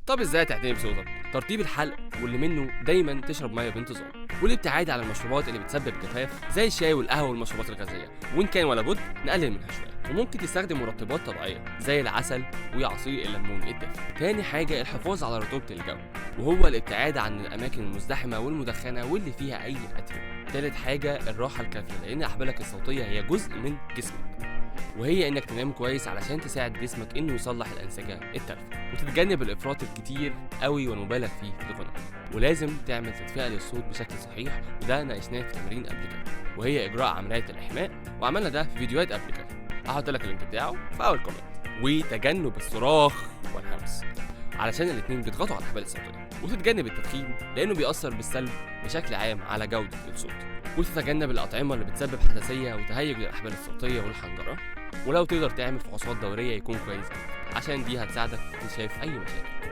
طب ازاي تعتني بصوتك؟ ترتيب الحلق واللي منه دايما تشرب ميه بانتظام، والابتعاد عن المشروبات اللي بتسبب جفاف زي الشاي والقهوه والمشروبات الغازيه، وان كان ولا بد نقلل منها شويه. وممكن تستخدم مرطبات طبيعيه زي العسل وعصير الليمون الدافي. تاني حاجه الحفاظ على رطوبه الجو، وهو الابتعاد عن الاماكن المزدحمه والمدخنه واللي فيها اي اتربه. تالت حاجه الراحه الكافيه، لان احبالك الصوتيه هي جزء من جسمك، وهي انك تنام كويس علشان تساعد جسمك انه يصلح الانسجه التالفه، وتتجنب الافراط الكتير قوي والمبالغ فيه في الغناء. ولازم تعمل تدفئه للصوت بشكل صحيح، وده ناقشناه في تمارين قبل كده، وهي اجراء عمليات الاحماء، وعملنا ده في فيديوهات قبل كده. هحط لك اللينك بتاعه في اول كومنت. وتجنب الصراخ والهمس علشان الاتنين بيضغطوا على الاحبال الصوتيه، وتتجنب التدخين لانه بيأثر بالسلب بشكل عام على جوده الصوت، وتتجنب الأطعمة اللي بتسبب حساسية وتهيج للأحبال الصوتية والحنجرة. ولو تقدر تعمل فحوصات دورية يكون كويس جدا، عشان دي هتساعدك تكتشف أي مشاكل.